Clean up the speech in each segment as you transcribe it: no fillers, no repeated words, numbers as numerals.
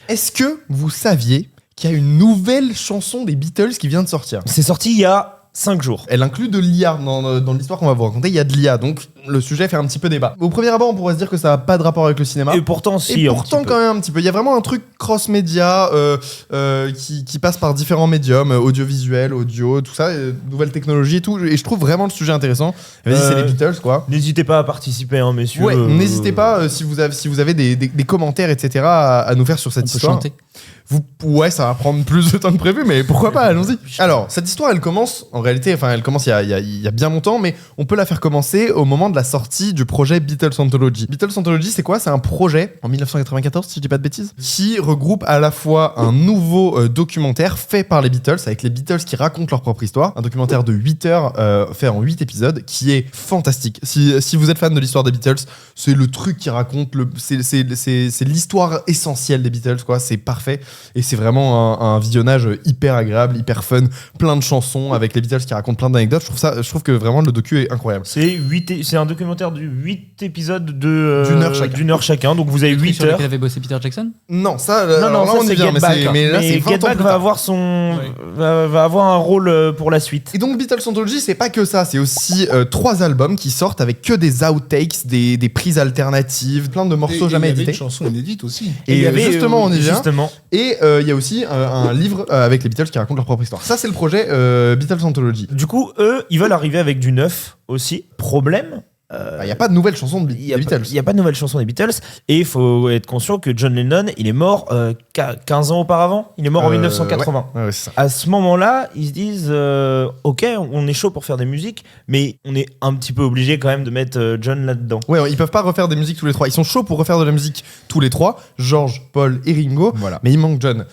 Est-ce que vous saviez qu'il y a une nouvelle chanson des Beatles qui vient de sortir ? C'est sorti il y a 5 jours. Elle inclut de l'IA dans l'histoire qu'on va vous raconter. Il y a de l'IA, donc le sujet fait un petit peu débat. Au premier abord, on pourrait se dire que ça n'a pas de rapport avec le cinéma. Et pourtant, si. Et pourtant, quand même un petit peu. Il y a vraiment un truc cross-média qui passe par différents médiums, audiovisuel, audio, tout ça, nouvelles technologies et tout. Et je trouve vraiment le sujet intéressant. Vas-y, c'est les Beatles, quoi. N'hésitez pas à participer, hein, messieurs. Ouais, n'hésitez pas si vous avez des commentaires, etc., à nous faire sur cette histoire. On peut chanter. Ouais, ça va prendre plus de temps que prévu, mais pourquoi pas, allons-y. Alors, cette histoire, elle commence, en réalité, elle commence il y a bien longtemps, mais on peut la faire commencer au moment de la sortie du projet Beatles Anthology. Beatles Anthology, c'est quoi ? C'est un projet, en 1994, si je dis pas de bêtises, qui regroupe à la fois un nouveau documentaire fait par les Beatles, avec les Beatles qui racontent leur propre histoire, un documentaire de 8 heures, fait en 8 épisodes, qui est fantastique. Si vous êtes fan de l'histoire des Beatles, c'est le truc qui raconte, c'est l'histoire essentielle des Beatles, quoi, c'est parfait. Et c'est vraiment un visionnage hyper agréable, hyper fun, plein de chansons avec les Beatles qui racontent plein d'anecdotes. Je trouve que vraiment le docu est incroyable. C'est un documentaire de 8 épisodes d'une heure chacun. Donc vous avez 8 sur heures. lequel avait bossé Peter Jackson ? Non, ça, Non, là, ça on c'est y vient, Get Back. mais là, c'est 20 Get ans Back plus va tard. avoir va avoir un rôle pour la suite. Et donc Beatles Anthology, c'est pas que ça, c'est aussi 3 albums qui sortent avec que des outtakes, des prises alternatives, plein de morceaux jamais Il y avait édités. une chanson inédite aussi. Et il y avait, justement, on y vient. justement. Et il y a aussi un livre avec les Beatles qui racontent leur propre histoire. Ça, c'est le projet Beatles Anthology. Du coup, eux, ils veulent arriver avec du neuf aussi. Problème. Il n'y a pas de nouvelle chanson des Beatles. Il n'y a pas de nouvelle chanson des Beatles. Et il faut être conscient que John Lennon, il est mort 15 ans auparavant. Il est mort en 1980. Ouais, c'est ça. À ce moment-là, ils se disent ok, on est chaud pour faire des musiques, mais on est un petit peu obligé quand même de mettre John là-dedans. Ouais, ils peuvent pas refaire des musiques tous les 3. Ils sont chauds pour refaire de la musique tous les 3. George, Paul et Ringo. Voilà. Mais il manque John.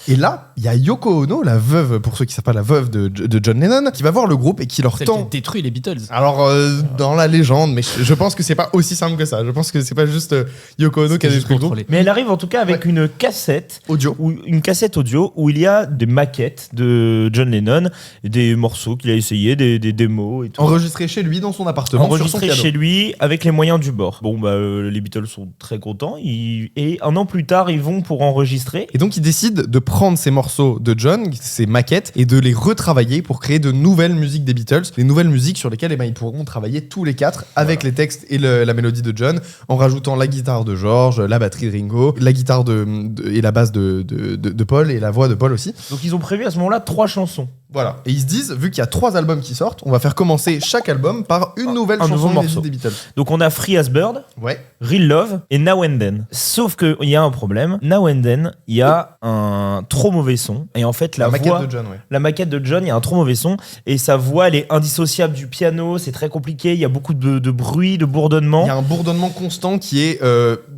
Et là, il y a Yoko Ono, la veuve, pour ceux qui ne savent pas, la veuve de John Lennon, qui va voir le groupe et qui leur Celle qui a tend. détruit les Beatles. Alors, dans la légende, mais je pense que c'est pas aussi simple que ça. Je pense que c'est pas juste Yoko Ono qui a C'était juste détruit le groupe. contrôlé. Mais elle arrive en tout cas avec une cassette Audio. une cassette audio où il y a des maquettes de John Lennon, des morceaux qu'il a essayé, des démos et tout. Enregistré chez lui, dans son appartement, sur son Enregistré piano. chez lui avec les moyens du bord. Bon, les Beatles sont très contents. Et un an plus tard, ils vont pour enregistrer. Et donc, ils décident de prendre ces morceaux de John, ces maquettes, et de les retravailler pour créer de nouvelles musiques des Beatles, des nouvelles musiques sur lesquelles ils pourront travailler tous les 4 avec les textes et la mélodie de John, en rajoutant la guitare de George, la batterie de Ringo, la guitare et la basse de Paul et la voix de Paul aussi. Donc ils ont prévu à ce moment-là 3 chansons. Voilà. Et ils se disent, vu qu'il y a 3 albums qui sortent, on va faire commencer chaque album par une nouvelle un chanson nouveau inédite morceau. des Beatles. Donc on a Free as Bird, Ouais. Real Love et Now and Then. Sauf qu'il y a un problème. Now and Then, il y a un trop mauvais son. Et en fait, la maquette voix, de John, ouais. la maquette de John, il y a un trop mauvais son. Et sa voix, elle est indissociable du piano. C'est très compliqué. Il y a beaucoup de bruit, de bourdonnement. Il y a un bourdonnement constant qui est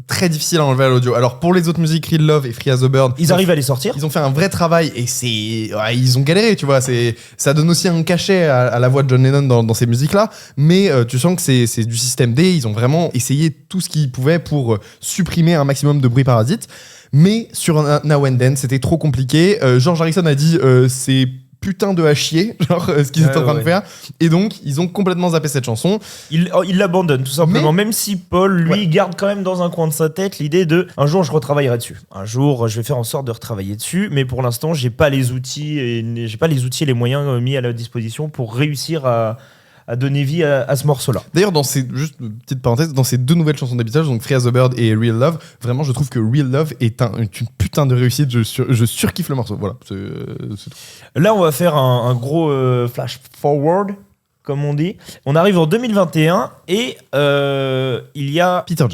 très difficile à enlever à l'audio. Alors pour les autres musiques, Real Love et Free as a Bird, Ils arrivent à les sortir. ils ont fait un vrai travail et ils ont galéré, tu vois. Ça donne aussi un cachet à la voix de John Lennon dans ces musiques-là, mais tu sens que c'est du système D. Ils ont vraiment essayé tout ce qu'ils pouvaient pour supprimer un maximum de bruit parasite. Mais sur Now and Then, c'était trop compliqué. George Harrison a dit c'est putain de à chier, genre ce qu'ils étaient en train de faire. Et donc, ils ont complètement zappé cette chanson. Il l'abandonne tout simplement, même si Paul, lui, garde quand même dans un coin de sa tête l'idée de un jour je retravaillerai dessus. Un jour, je vais faire en sorte de retravailler dessus, mais pour l'instant, j'ai pas les outils et les moyens mis à la disposition pour réussir à donner vie à ce morceau-là. D'ailleurs, juste une petite parenthèse, dans ces 2 nouvelles chansons des Beatles, donc Free as a Bird et Real Love, vraiment, je trouve que Real Love est une putain de réussite. Je surkiffe le morceau. Voilà, c'est tout. Là, on va faire un gros flash forward, comme on dit. On arrive en 2021 et il y a Peter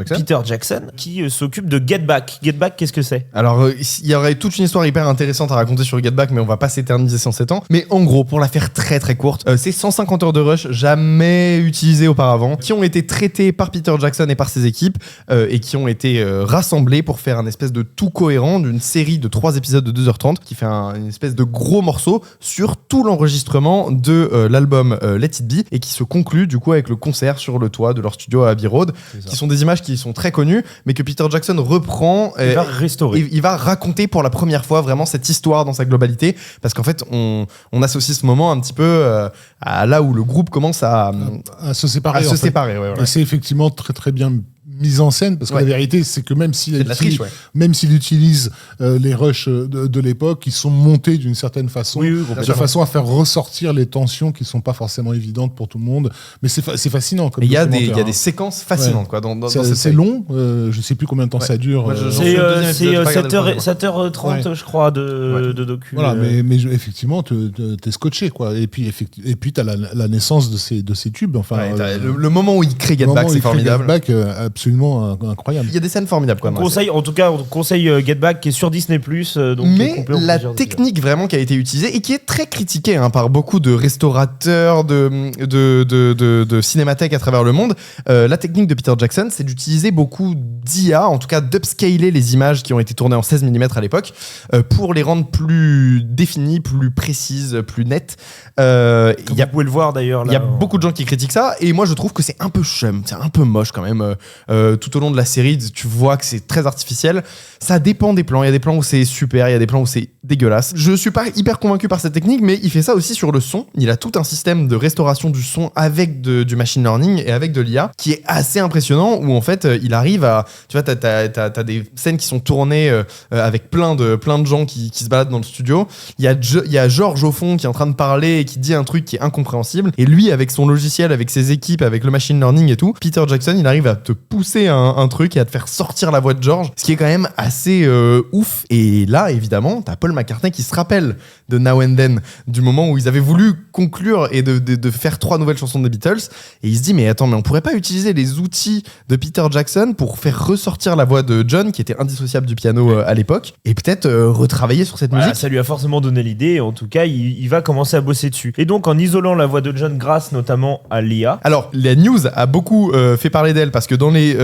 Jackson qui s'occupe de Get Back. Get Back, qu'est-ce que c'est ? Alors, il y aurait toute une histoire hyper intéressante à raconter sur Get Back, mais on va pas s'éterniser sans 7 ans. Mais en gros, pour la faire très très courte, c'est 150 heures de rush jamais utilisées auparavant, qui ont été traitées par Peter Jackson et par ses équipes, et qui ont été rassemblées pour faire un espèce de tout cohérent d'une série de 3 épisodes de 2h30, qui fait une espèce de gros morceau sur tout l'enregistrement de l'album Let It Be, et qui se conclut du coup avec le concert sur le toit de leur studio à Abbey Road, qui sont des images qui sont très connues, mais que Peter Jackson reprend. Il va restaurer. Il va raconter pour la première fois vraiment cette histoire dans sa globalité, parce qu'en fait on associe ce moment un petit peu à là où le groupe commence à se séparer. ouais, voilà. Et c'est effectivement très très bien mise en scène, parce que la vérité, c'est que même s'il utilise les rushs de l'époque, ils sont montés d'une certaine façon, de façon à faire ressortir les tensions qui sont pas forcément évidentes pour tout le monde. Mais c'est fascinant. Il y a des séquences fascinantes quoi. C'est long. Je sais plus combien de temps ça dure. C'est 7h30 je crois de docu. Voilà, mais effectivement, t'es scotché quoi. Et puis t'as la naissance de ces tubes. Enfin, le moment où il crée Get Back, c'est formidable. Get Back, absolument incroyable. Il y a des scènes formidables quoi. On conseille Get Back qui est sur Disney+. Mais la technique vraiment qui a été utilisée et qui est très critiquée par beaucoup de restaurateurs, de cinémathèques à travers le monde, la technique de Peter Jackson, c'est d'utiliser beaucoup d'IA, en tout cas d'upscaler les images qui ont été tournées en 16 mm à l'époque, pour les rendre plus définies, plus précises, plus nettes. Vous pouvez le voir d'ailleurs. Il y a beaucoup de gens qui critiquent ça, et moi je trouve que c'est un peu chum, c'est un peu moche quand même. Tout au long de la série, tu vois que c'est très artificiel. Ça dépend des plans. Il y a des plans où c'est super, il y a des plans où c'est dégueulasse. Je suis pas hyper convaincu par cette technique, mais il fait ça aussi sur le son. Il a tout un système de restauration du son avec du machine learning et avec de l'IA qui est assez impressionnant, où en fait il arrive à, tu vois, t'as des scènes qui sont tournées avec plein de gens qui se baladent dans le studio. Il y a George au fond qui est en train de parler et qui dit un truc qui est incompréhensible, et lui avec son logiciel, avec ses équipes, avec le machine learning et tout, Peter Jackson il arrive à te pousser un truc et à te faire sortir la voix de George, ce qui est quand même assez ouf. Et là évidemment t'as Paul McCartney qui se rappelle de Now and Then, du moment où ils avaient voulu conclure et de faire 3 nouvelles chansons des Beatles, et il se dit mais attends, mais on pourrait pas utiliser les outils de Peter Jackson pour faire ressortir la voix de John qui était indissociable du piano à l'époque, et peut-être retravailler sur cette musique. Ça lui a forcément donné l'idée, en tout cas il va commencer à bosser dessus. Et donc en isolant la voix de John grâce notamment à l'IA. Alors la news a beaucoup fait parler d'elle, parce que dans les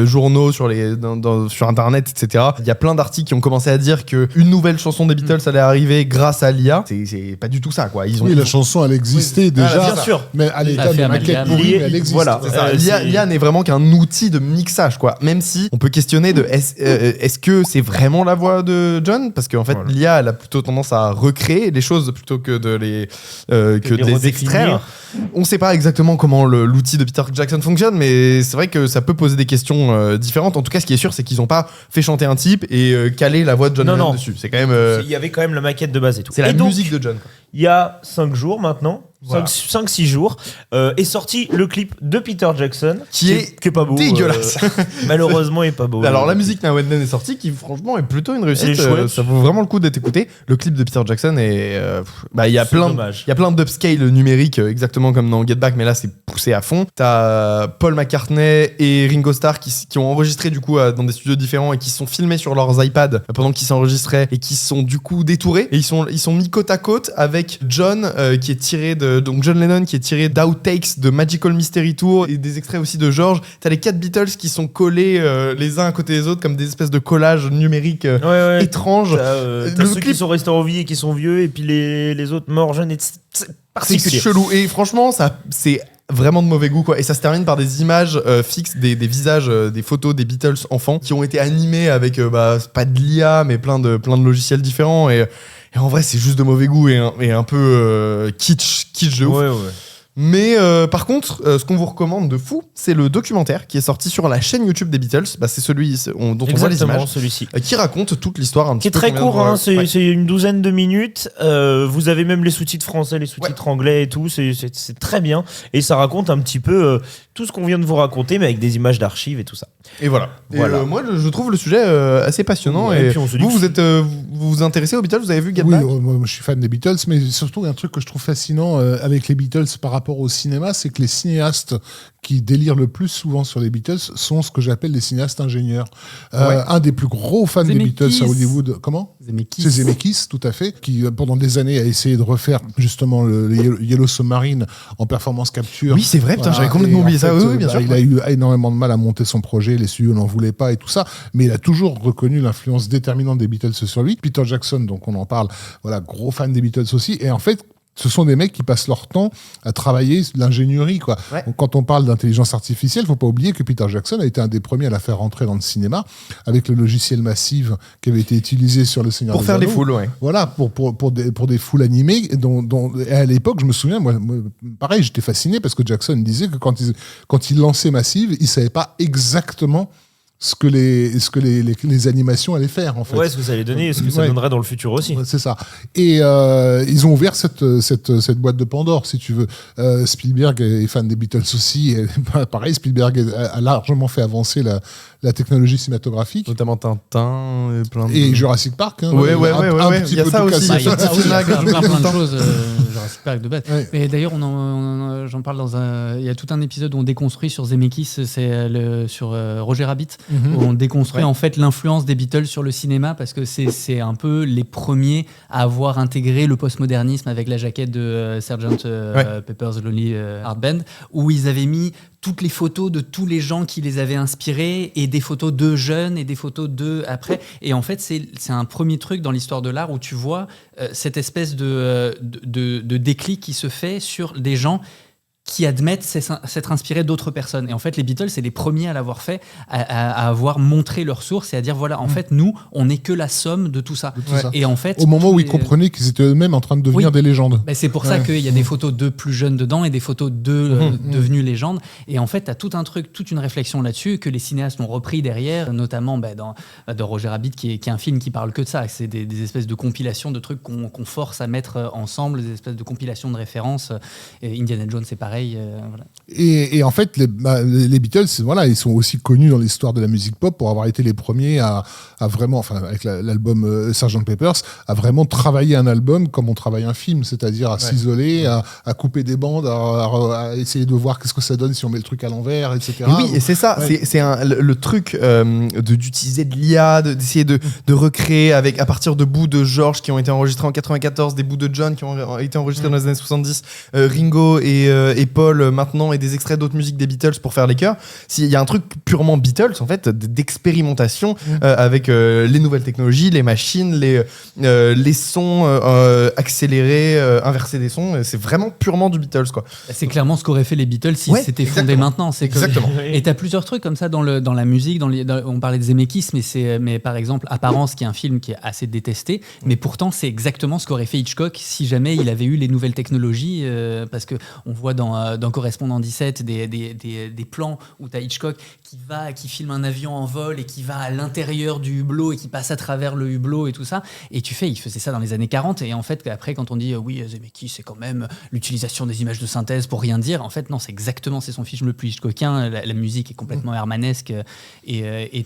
journaux, sur internet, etc., il y a plein d'articles qui ont commencé à dire que une nouvelle chanson des Beatles allait arriver grâce à l'IA. C'est pas du tout ça quoi. La chanson elle existait déjà, bien sûr, mais à l'état de maquette pourrie, elle existe. Voilà, l'IA n'est vraiment qu'un outil de mixage quoi. Même si on peut questionner est-ce que c'est vraiment la voix de John, parce qu'en fait l'IA elle a plutôt tendance à recréer les choses plutôt que de les extraire. On sait pas exactement comment l'outil de Peter Jackson fonctionne, mais c'est vrai que ça peut poser des questions différentes. En tout cas, ce qui est sûr, c'est qu'ils ont pas fait chanter un type et calé la voix de John Lennon dessus. C'est quand même. Il y avait quand même la maquette de base et tout. C'est la musique de John. Il y a 5 jours maintenant. 5-6 jours est sorti le clip de Peter Jackson qui est pas beau, dégueulasse. Malheureusement est pas beau. Alors la musique Now and Then est sortie, qui franchement est plutôt une réussite. Ça vaut vraiment le coup d'être écouté. Le clip de Peter Jackson est il y a plein d'upscale numérique, exactement comme dans Get Back, mais là c'est poussé à fond. T'as Paul McCartney et Ringo Starr qui ont enregistré du coup dans des studios différents et qui se sont filmés sur leurs iPads pendant qu'ils s'enregistraient, et qui sont du coup détourés, et ils sont mis côte à côte avec John qui est tiré donc John Lennon qui est tiré d'outtakes de Magical Mystery Tour, et des extraits aussi de George. T'as les 4 Beatles qui sont collés les uns à côté des autres comme des espèces de collages numériques étranges. T'as ceux qui sont restés en vie et qui sont vieux, et puis les autres morts jeunes, et c'est particulier. C'est chelou, et franchement ça c'est vraiment de mauvais goût quoi. Et ça se termine par des images fixes, des visages, des photos des Beatles enfants qui ont été animés avec pas de l'IA mais plein de logiciels différents, et en vrai c'est juste de mauvais goût et un peu kitsch de ouf. Mais par contre, ce qu'on vous recommande de fou, c'est le documentaire qui est sorti sur la chaîne YouTube des Beatles. C'est celui dont on voit les images, celui-ci, qui raconte toute l'histoire un petit peu. Qui est très court, c'est une douzaine de minutes. Vous avez même les sous-titres français, les sous-titres anglais et tout. C'est très bien, et ça raconte un petit peu tout ce qu'on vient de vous raconter, mais avec des images d'archives et tout ça. Et voilà. Moi, je trouve le sujet assez passionnant. Et puis vous vous intéressez aux Beatles, vous avez vu Get Back ? Oui, moi je suis fan des Beatles, mais surtout un truc que je trouve fascinant avec les Beatles par rapport au cinéma, c'est que les cinéastes qui délirent le plus souvent sur les Beatles sont ce que j'appelle les cinéastes ingénieurs. Un des plus gros fans des Beatles à Hollywood, comment ? C'est Zemeckis, tout à fait, qui pendant des années a essayé de refaire justement le Yellow Submarine en performance capture. Oui, c'est vrai, j'avais complètement oublié ça. Oui, bien sûr. Il a eu énormément de mal à monter son projet, les studios n'en voulaient pas et tout ça, mais il a toujours reconnu l'influence déterminante des Beatles sur lui. Peter Jackson, donc on en parle, gros fan des Beatles aussi, et en fait, ce sont des mecs qui passent leur temps à travailler l'ingénierie, quoi. Ouais. Donc, quand on parle d'intelligence artificielle, il faut pas oublier que Peter Jackson a été un des premiers à la faire rentrer dans le cinéma avec le logiciel Massive qui avait été utilisé sur Le Seigneur Pour des faire les Anneaux. foules, ouais. Voilà, pour des foules animées. Et à l'époque, je me souviens, moi, pareil, j'étais fasciné parce que Jackson disait que quand il lançait Massive, il savait pas exactement ce que les animations allaient faire, en fait. Ouais, ce que ça allait donner et ce que ça donnerait dans le futur aussi. Ouais, c'est ça. Et ils ont ouvert cette boîte de Pandore, si tu veux. Spielberg est fan des Beatles aussi. Et pareil, Spielberg a largement fait avancer la technologie cinématographique. Notamment Tintin et plein de... Et Jurassic Park. Hein, Ouais. un petit Il y a peu ça tout aussi. cassé. Il y a ça. plein de choses. Jurassic Park de base. Ouais. Mais d'ailleurs, j'en parle il y a tout un épisode où on déconstruit sur Zemeckis, c'est sur Roger Rabbit, où on déconstruit en fait l'influence des Beatles sur le cinéma parce que c'est un peu les premiers à avoir intégré le postmodernisme avec la jaquette de Sgt. Pepper's Lonely Hearts Band, où ils avaient mis toutes les photos de tous les gens qui les avaient inspirés et des photos d'eux jeunes et des photos d'eux après. Et en fait, c'est un premier truc dans l'histoire de l'art où tu vois cette espèce de déclic qui se fait sur des gens qui admettent s'être inspirés d'autres personnes. Et en fait, les Beatles, c'est les premiers à l'avoir fait, à avoir montré leur source et à dire, voilà, en fait, nous, on n'est que la somme de tout ça. Et en fait, au moment où ils comprenaient qu'ils étaient eux-mêmes en train de devenir des légendes. Ben c'est pour ça qu'il y a des photos d'eux plus jeunes dedans et des photos d'eux devenus légendes. Et en fait, tu as tout un truc, toute une réflexion là-dessus que les cinéastes ont repris derrière, notamment dans Roger Rabbit, qui est un film qui parle que de ça. C'est des espèces de compilations de trucs qu'on force à mettre ensemble, des espèces de compilations de références. Et Indiana Jones, c'est pareil. Voilà. Et en fait, les Beatles, voilà, ils sont aussi connus dans l'histoire de la musique pop pour avoir été les premiers à vraiment, enfin, avec l'album Sgt. Pepper's, à vraiment travailler un album comme on travaille un film, c'est-à-dire à s'isoler, à couper des bandes, à essayer de voir qu'est-ce que ça donne si on met le truc à l'envers, etc. Et oui, et c'est ça, c'est le truc d'utiliser de l'IA, d'essayer de recréer à partir de bouts de George qui ont été enregistrés en 94, des bouts de John qui ont été enregistrés dans les années 70, Ringo et Paul maintenant, et des extraits d'autres musiques des Beatles pour faire les chœurs. S'il y a un truc purement Beatles, en fait, d'expérimentation avec les nouvelles technologies, les machines, les sons accélérés, inverser des sons, c'est vraiment purement du Beatles, quoi. C'est clairement ce qu'auraient fait les Beatles s'ils s'étaient fondés maintenant. Exactement. Et t'as plusieurs trucs comme ça dans la musique. On parlait de Zemeckis, mais par exemple, Apparence, qui est un film qui est assez détesté, mais pourtant c'est exactement ce qu'aurait fait Hitchcock si jamais il avait eu les nouvelles technologies, parce que on voit dans Correspondant 17 des plans où t'as Hitchcock qui filme un avion en vol et qui va à l'intérieur du hublot et qui passe à travers le hublot et tout ça. Et il faisait ça dans les années 40. Et en fait, après, quand on dit oui, Zemeckis, c'est quand même l'utilisation des images de synthèse pour rien dire, en fait, non, c'est son film le plus Hitchcockien. La musique est complètement hermanesque. Et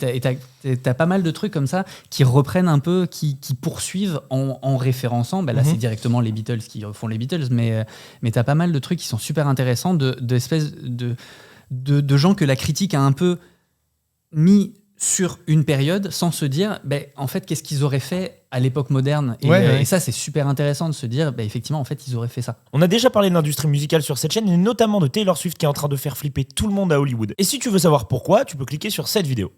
t'as pas mal de trucs comme ça qui reprennent un peu, qui poursuivent en référençant. Là, c'est directement les Beatles qui font les Beatles, mais t'as pas mal de trucs qui sont super intéressants, d'espèces de gens que la critique a un peu mis sur une période sans se dire en fait qu'est-ce qu'ils auraient fait à l'époque moderne, et ça c'est super intéressant de se dire effectivement en fait ils auraient fait ça. On a déjà parlé de l'industrie musicale sur cette chaîne et notamment de Taylor Swift qui est en train de faire flipper tout le monde à Hollywood. Et si tu veux savoir pourquoi, tu peux cliquer sur cette vidéo.